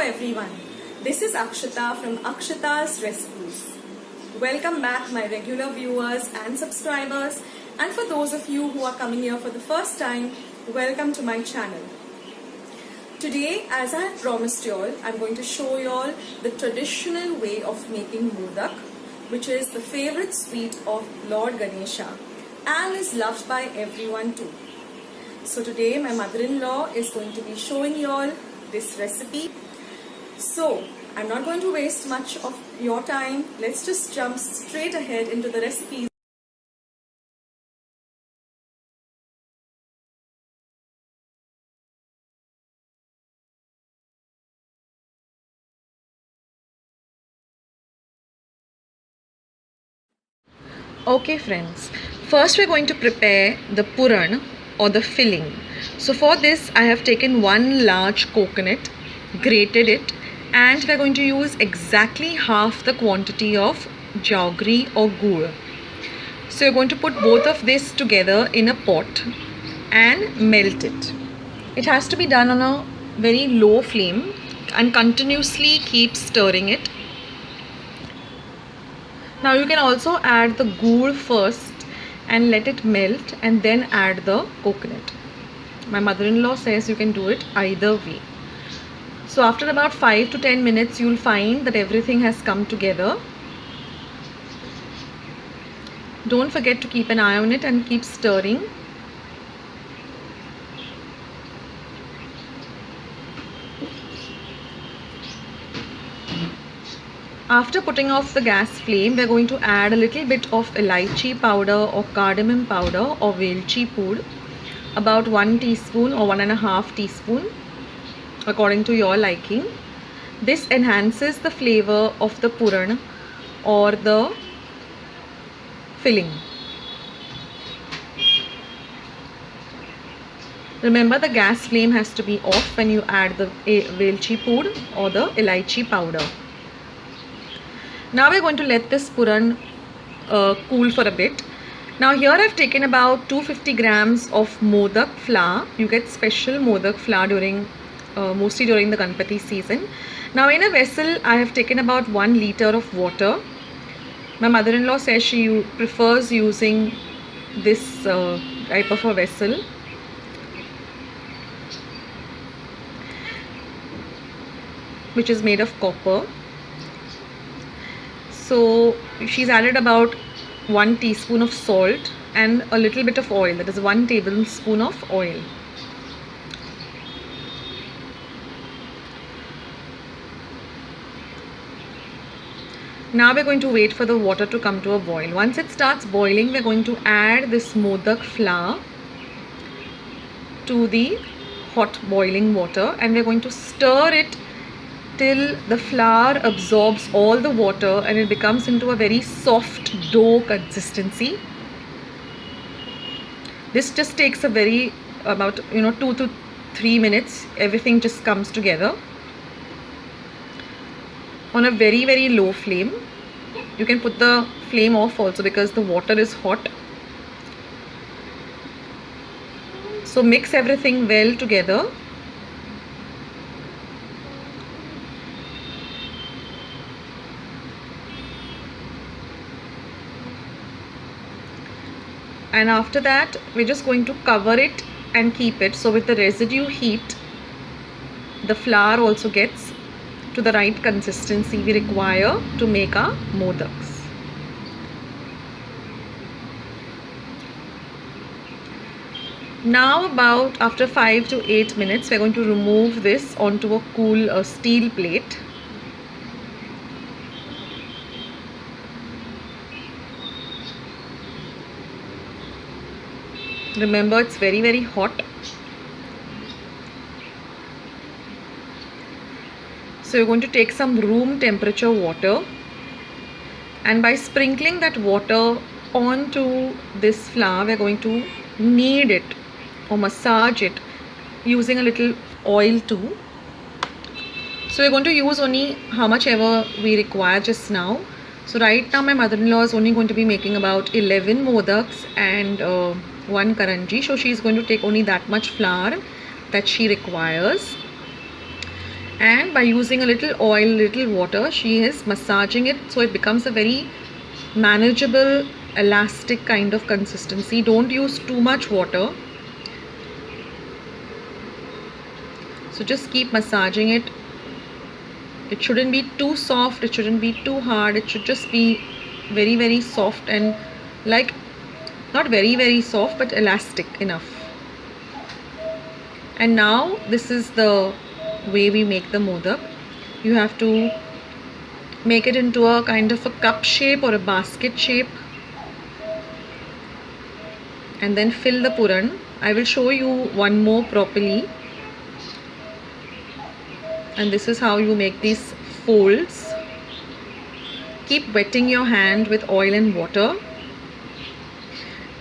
everyone, this is Akshata from Akshata's Recipes. Welcome back my regular viewers and subscribers, and for those of you who are coming here for the first time, welcome to my channel. Today, as I have promised you all, I'm going to show you all the traditional way of making modak, which is the favorite sweet of Lord Ganesha and is loved by everyone too. So today my mother-in-law is going to be showing you all this recipe. So I'm not going to waste much of your time. Let's just jump straight ahead into the recipe. Okay friends, first we're going to prepare the puran or the filling. So for this I have taken one large coconut, grated it, and we're going to use exactly half the quantity of jaggery or gur. So you're going to put both of this together in a pot and melt it. It has to be done on a very low flame and continuously keep stirring it. Now you can also add the gur first and let it melt and then add the coconut. My mother-in-law says you can do it either way. So after about 5 to 10 minutes you'll find that everything has come together. Don't forget to keep an eye on it and keep stirring. After putting off the gas flame, we're going to add a little bit of elaichi powder or cardamom powder or elaichi pood, about 1 teaspoon or 1.5 teaspoon according to your liking. This enhances the flavor of the puran or the filling. Remember, the gas flame has to be off when you add the elaichi pood or the elaichi powder. Now we're going to let this puran cool for a bit. Now here I've taken about 250 grams of modak flour. You get special modak flour during mostly during the Gणपति season. Now in a vessel I have taken about 1 liter of water. My mother-in-law says she prefers using this type of a vessel. Which is made of copper. So she's added about 1 teaspoon of salt and a little bit of oil, that is 1 tablespoon of oil. Now we're going to wait for the water to come to a boil. Once it starts boiling, we're going to add this modak flour to the hot boiling water and we're going to stir it till the flour absorbs all the water and it becomes into a very soft dough consistency. This just takes a very about 2 to 3 minutes. Everything just comes together on a very low flame. You can put the flame off also because the water is hot. So mix everything well together. And after that we're just going to cover it and keep it, so with the residue heat the flour also gets to the right consistency we require to make our modaks. Now about after 5 to 8 minutes we're going to remove this onto a cool steel plate. Remember, it's very hot. So you're going to take some room temperature water and by sprinkling that water onto this flour we're going to knead it or massage it using a little oil too. So we're going to use only how much ever we require just now. So right now my mother-in-law is only going to be making about 11 modaks and 1 karanji, so she is going to take only that much flour that she requires. and by using a little oil, little water, she is massaging it so it becomes a very manageable, elastic kind of consistency. Don't use too much water. So just keep massaging it. It shouldn't be too soft, it shouldn't be too hard, it should just be very, very soft and like not very, very soft but elastic enough. And now this is the way we make the modak. You have to make it into a kind of a cup shape or a basket shape and then fill the puran. I will show you one more properly. And this is how you make these folds. Keep wetting your hand with oil and water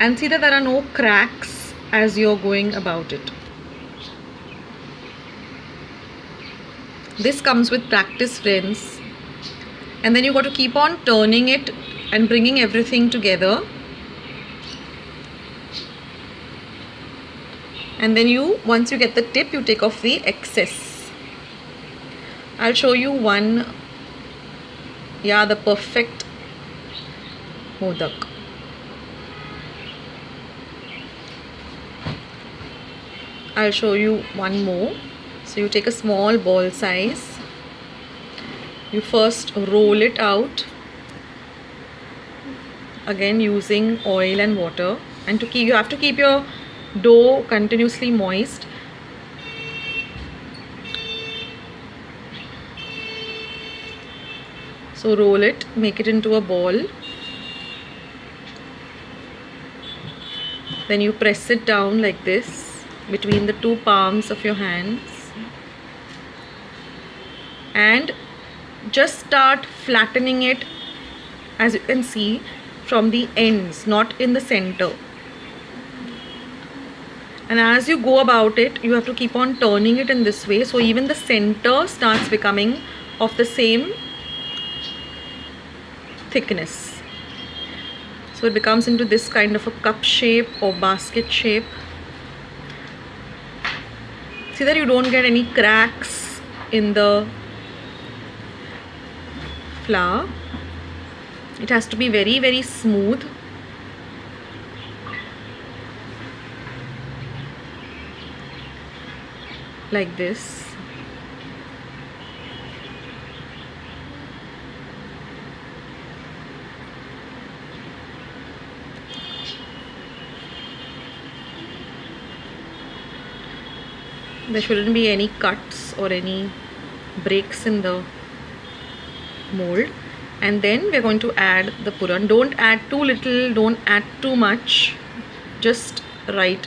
and see that there are no cracks as you're going about it. This comes with practice, friends. And then you got to keep on turning it and bringing everything together. And then once you get the tip, you take off the excess. I'll show you one, the perfect modak. I'll show you one more. So you take a small ball size. You first roll it out, again using oil and water, and you have to keep your dough continuously moist. So roll it, make it into a ball. Then you press it down like this between the two palms of your hands. And just start flattening it, as you can see, from the ends, not in the center. And as you go about it, you have to keep on turning it in this way, so even the center starts becoming of the same thickness. So it becomes into this kind of a cup shape or basket shape. See that you don't get any cracks in the flour. It has to be very, very smooth. Like this. There shouldn't be any cuts or any breaks in the mold. And then we're going to add the puran. Don't add too little, don't add too much, just right,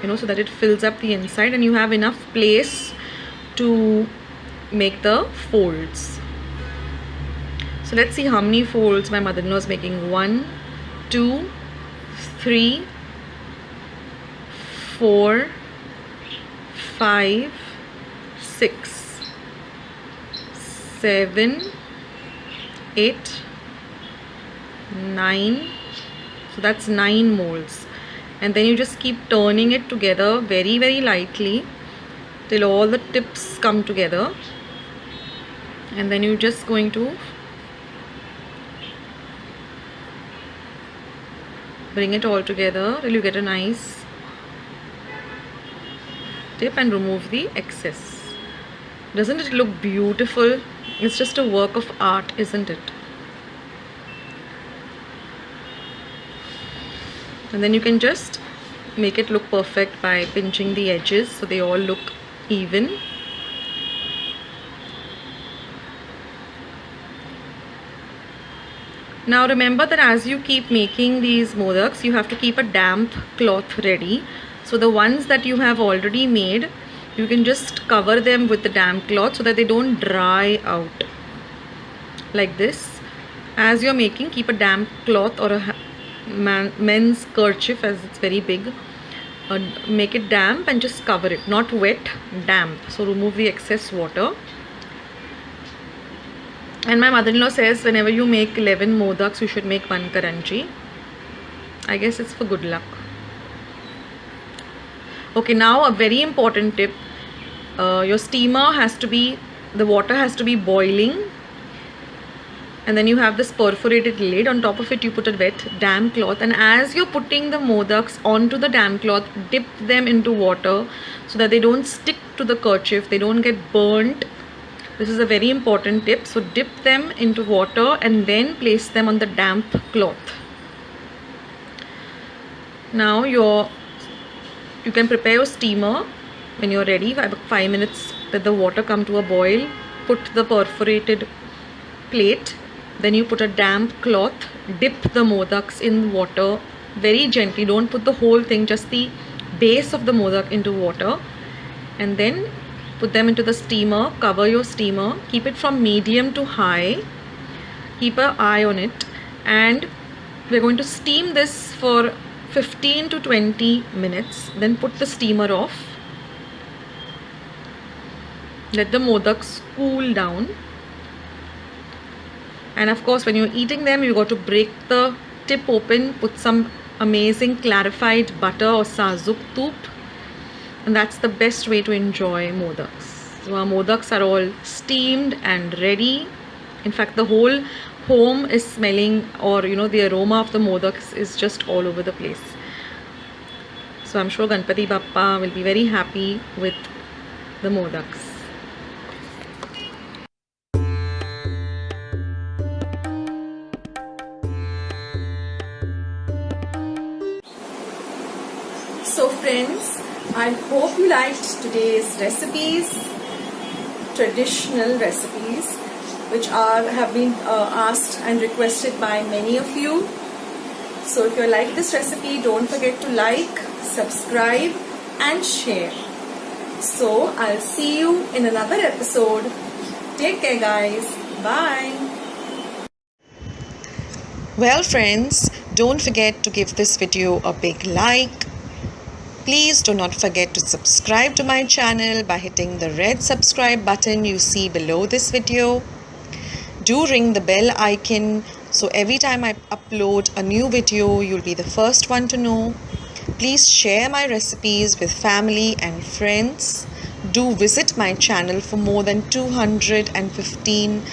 so that it fills up the inside and you have enough place to make the folds. So let's see how many folds my mother-in-law is making. 1, 2, 3, 4, 5, 6, 7, 8, 9. So that's 9 molds. And then you just keep turning it together very, very lightly till all the tips come together. And then you're just going to bring it all together till you get a nice tip and remove the excess. Doesn't it look beautiful? It's just a work of art, isn't it? And then you can just make it look perfect by pinching the edges so they all look even. Now remember that as you keep making these modaks, you have to keep a damp cloth ready. So the ones that you have already made, you can just cover them with the damp cloth so that they don't dry out. Like this. As you're making, keep a damp cloth or a men's kerchief, as it's very big. Make it damp and just cover it. Not wet, damp. So remove the excess water. And my mother-in-law says whenever you make 11 modaks, you should make 1 karanji. I guess it's for good luck. Okay, now a very important tip. your steamer has to be, the water has to be boiling, and then you have this perforated lid. On top of it you put a wet damp cloth, and as you're putting the modaks onto the damp cloth, dip them into water so that they don't stick to the kerchief, they don't get burnt. This is a very important tip. So dip them into water and then place them on the damp cloth. Now you can prepare your steamer. When you're ready, 5 minutes, let the water come to a boil. Put the perforated plate, then you put a damp cloth, dip the modaks in water very gently. Don't put the whole thing, just the base of the modak into water, and then put them into the steamer. Cover your steamer, keep it from medium to high, keep an eye on it, and we're going to steam this for 15 to 20 minutes. Then put the steamer off, let the modaks cool down, and of course when you're eating them, you got to break the tip open, put some amazing clarified butter or sazuk toop, and that's the best way to enjoy modaks. So our modaks are all steamed and ready. In fact, the whole home is smelling, or the aroma of the modaks is just all over the place. So I'm sure Ganpati Bappa will be very happy with the modaks. So friends, I hope you liked today's recipes, traditional recipes, which have been asked and requested by many of you. So if you like this recipe, don't forget to like, subscribe and share. So I'll see you in another episode. Take care guys. Bye. Well friends, don't forget to give this video a big like. Please do not forget to subscribe to my channel by hitting the red subscribe button you see below this video. Do ring the bell icon so every time I upload a new video, you'll be the first one to know. Please share my recipes with family and friends. Do visit my channel for more than 215